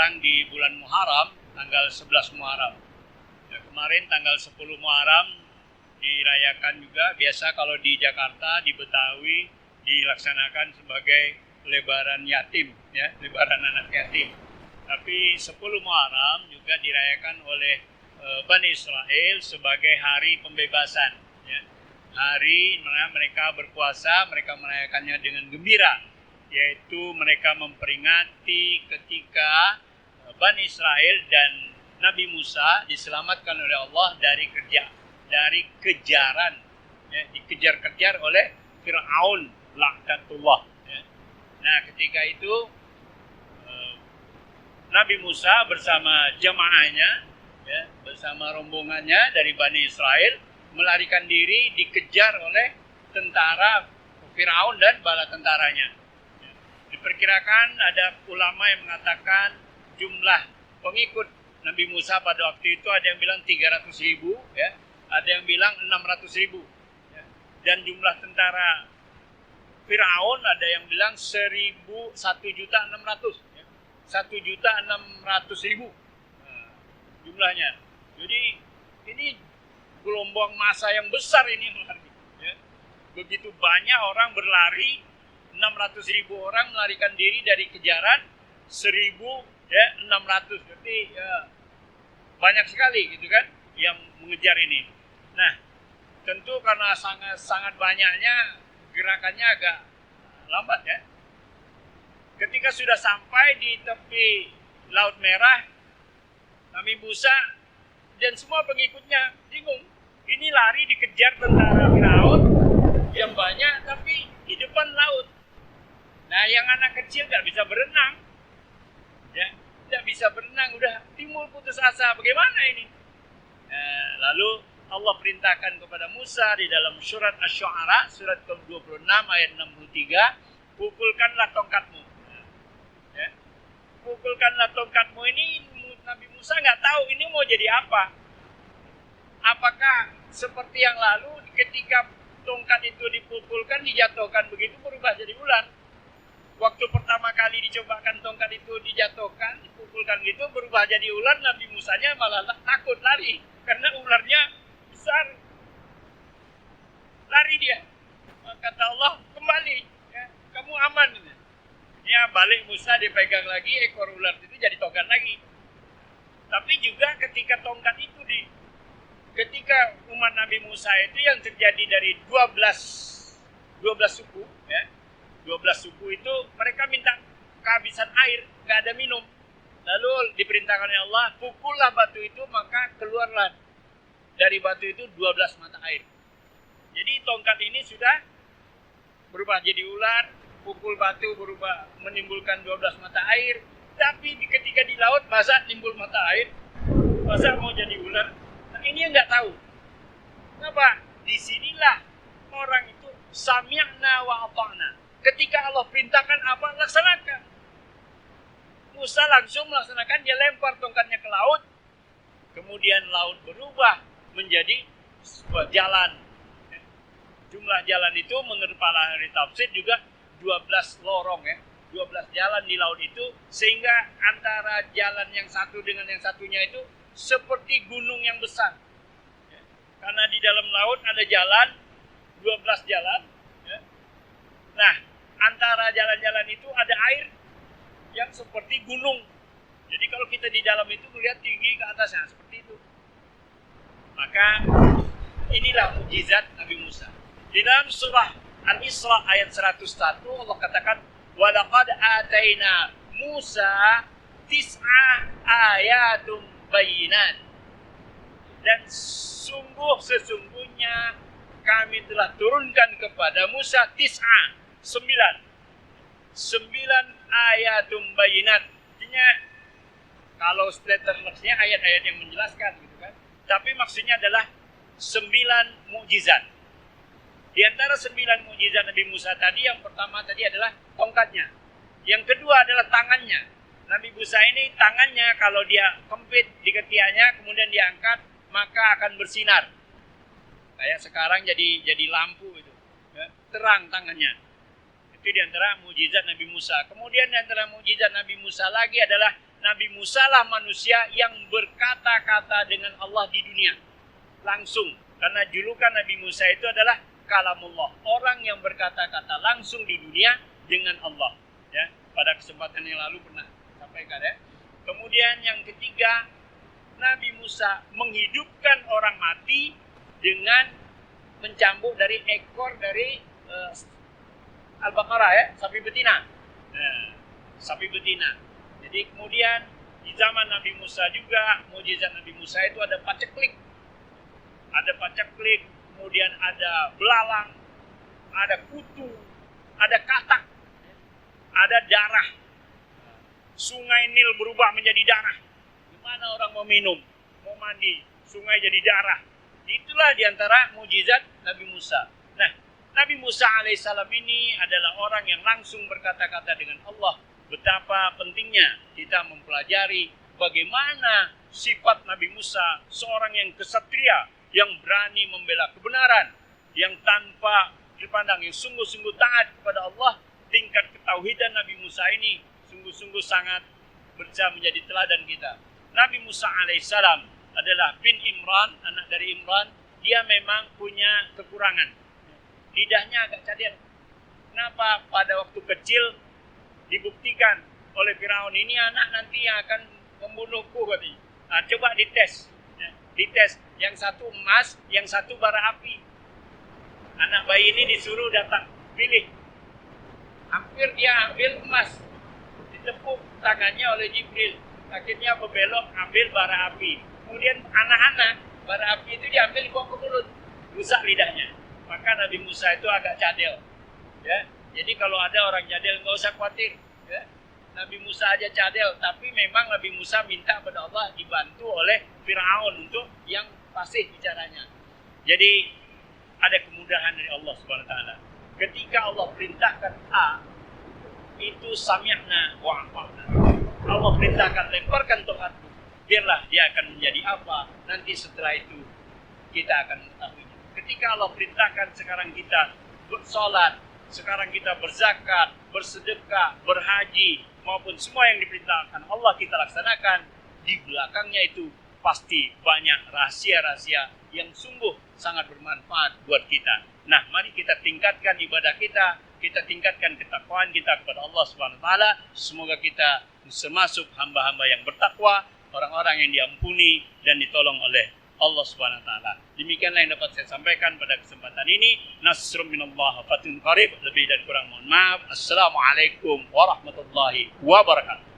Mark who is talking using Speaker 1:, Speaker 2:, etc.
Speaker 1: sekarang di bulan Muharram, tanggal 11 Muharram. Ya, kemarin tanggal 10 Muharram dirayakan juga. Biasa kalau di Jakarta, di Betawi dilaksanakan sebagai lebaran yatim, ya, lebaran anak yatim. Tapi 10 Muharram juga dirayakan oleh Bani Israel sebagai hari pembebasan, ya. Hari mana mereka berpuasa, mereka merayakannya dengan gembira, yaitu mereka memperingati ketika Bani Israel dan Nabi Musa diselamatkan oleh Allah dari kejaran, ya, dikejar-kejar oleh Fir'aun laknatullah, ya. Nah, ketika itu Nabi Musa bersama jamaahnya, ya, bersama rombongannya dari Bani Israel melarikan diri, dikejar oleh tentara Fir'aun dan bala tentaranya. Diperkirakan ada ulama yang mengatakan jumlah pengikut Nabi Musa pada waktu itu ada yang bilang 300.000, ya, ada yang bilang 600.000, ya. Dan jumlah tentara Fir'aun ada yang bilang 1.600.000, ya. 1.600.000 jumlahnya. Jadi ini gelombang massa yang besar ini, ya. Begitu banyak orang berlari, 600.000 orang melarikan diri dari kejaran 1.600, jadi ya, banyak sekali gitu kan yang mengejar ini. Nah, tentu karena sangat banyaknya, gerakannya agak lambat, ya. Ketika sudah sampai di tepi Laut Merah, Nabi Musa dan semua pengikutnya bingung. Ini lari dikejar tentara Firaun yang banyak, tapi di depan laut. Nah, yang anak kecil nggak bisa berenang, ya, nggak bisa berenang, udah timbul putus asa. Bagaimana ini? Lalu Allah perintahkan kepada Musa di dalam surat Asy-Syu'ara, surat ke-26 ayat 63, pukulkanlah tongkatmu. Ya. Pukulkanlah tongkatmu ini, Nabi Musa nggak tahu ini mau jadi apa. Apakah seperti yang lalu ketika tongkat itu dipukulkan, dijatuhkan begitu berubah jadi ular? Waktu pertama kali dicobakan tongkat itu dijatuhkan, dipukulkan gitu berubah jadi ular, Nabi Musanya malah takut lari karena ularnya besar. Lari dia. Kata Allah, kembali, ya, kamu aman. Ya, balik Musa dipegang lagi, ekor ular itu jadi tongkat lagi. Tapi juga ketika tongkat itu ketika umat Nabi Musa itu yang terjadi dari 12 suku, ya. 12 suku itu mereka minta kehabisan air, nggak ada minum. Lalu diperintahkan oleh Allah, pukullah batu itu, maka keluarlah dari batu itu 12 mata air. Jadi tongkat ini sudah berubah jadi ular, pukul batu berubah menimbulkan 12 mata air. Tapi ketika di laut, masa timbul mata air, masa mau jadi ular? Nah, ini yang nggak tahu. Kenapa? Disinilah orang itu sami'na wa ata'na. Ketika Allah perintahkan apa, laksanakan. Musa langsung melaksanakan, dia lempar tongkatnya ke laut. Kemudian laut berubah menjadi sebuah jalan. Jumlah jalan itu menurut para ahli tafsir juga 12 lorong, ya. 12 jalan di laut itu, sehingga antara jalan yang satu dengan yang satunya itu seperti gunung yang besar. Karena di dalam laut ada jalan, 12 jalan. Nah, antara jalan-jalan itu ada air yang seperti gunung. Jadi kalau kita di dalam itu melihat tinggi ke atasnya, seperti itu. Maka inilah mukjizat Nabi Musa. Di dalam surah Al-Isra ayat 101 Allah katakan, وَلَقَدْ آتَيْنَا مُوسَى 9 آيَاتٌ بَيِّنَاتٍ. Dan sesungguhnya kami telah turunkan kepada Musa 9 ayatum bayinat. Artinya kalau letterlessnya ayat-ayat yang menjelaskan gitu kan. Tapi maksudnya adalah 9 mukjizat. Di antara 9 mukjizat Nabi Musa tadi, yang pertama tadi adalah tongkatnya. Yang kedua adalah tangannya. Nabi Musa ini tangannya kalau dia kempit di ketiaknya kemudian diangkat maka akan bersinar. Kayak sekarang jadi lampu itu. Ya, terang tangannya. Itu di antara mukjizat Nabi Musa. Kemudian di antara mukjizat Nabi Musa lagi adalah Nabi Musa lah manusia yang berkata-kata dengan Allah di dunia. Langsung. Karena julukan Nabi Musa itu adalah kalamullah. Orang yang berkata-kata langsung di dunia dengan Allah. Ya, pada kesempatan yang lalu pernah sampaikan ya. Kemudian yang ketiga, Nabi Musa menghidupkan orang mati dengan mencambuk dari ekor dari Al-Baqarah ya, sapi betina. Nah, sapi betina. Jadi kemudian di zaman Nabi Musa juga, mukjizat Nabi Musa itu ada paceklik. Ada paceklik, kemudian ada belalang, ada kutu, ada katak, ada darah. Sungai Nil berubah menjadi darah. Gimana orang mau minum, mau mandi, sungai jadi darah. Itulah diantara mukjizat Nabi Musa. Nah, Nabi Musa alaihissalam ini adalah orang yang langsung berkata-kata dengan Allah. Betapa pentingnya kita mempelajari bagaimana sifat Nabi Musa, seorang yang kesatria, yang berani membela kebenaran, yang tanpa dipandang, yang sungguh-sungguh taat kepada Allah. Tingkat ketauhidan Nabi Musa ini sungguh-sungguh sangat bisa menjadi teladan kita. Nabi Musa alaihissalam adalah bin Imran, anak dari Imran. Dia memang punya kekurangan. Lidahnya agak cadel. Kenapa? Pada waktu kecil dibuktikan oleh Firaun, ini anak nanti yang akan membunuhku katanya. Nah, coba dites. Ya, dites. Yang satu emas, yang satu bara api. Anak bayi ini disuruh datang, pilih. Hampir dia ambil emas. Ditepuk tangannya oleh Jibril. Akhirnya berbelok ambil bara api. Kemudian anak-anak, bara api itu diambil dibawa ke mulut. Rusak lidahnya. Maka Nabi Musa itu agak cadel. Ya. Jadi kalau ada orang cadel, nggak usah khawatir. Ya. Nabi Musa aja cadel, tapi memang Nabi Musa minta kepada Allah dibantu oleh Firaun untuk yang fasih bicaranya. Jadi ada kemudahan dari Allah Subhanahu wa taala. Ketika Allah perintahkan A, itu sami'na wa ata'na. Allah perintahkan lemparkan tongkatmu, biarlah dia akan menjadi apa. Nanti setelah itu kita akan mengetahui. Ketika Allah perintahkan sekarang kita bersolat, sekarang kita berzakat, bersedekah, berhaji, maupun semua yang diperintahkan Allah kita laksanakan, di belakangnya itu pasti banyak rahasia-rahasia yang sungguh sangat bermanfaat buat kita. Nah, mari kita tingkatkan ibadah kita tingkatkan ketakwaan kita kepada Allah Subhanahu wa taala. Semoga kita termasuk hamba-hamba yang bertakwa, orang-orang yang diampuni dan ditolong oleh Allah Subhanahu wa taala. Demikianlah yang dapat saya sampaikan pada kesempatan ini. Nasrun minallah wa fathun qarib. Lebih dan kurang mohon maaf. Assalamualaikum warahmatullahi wabarakatuh.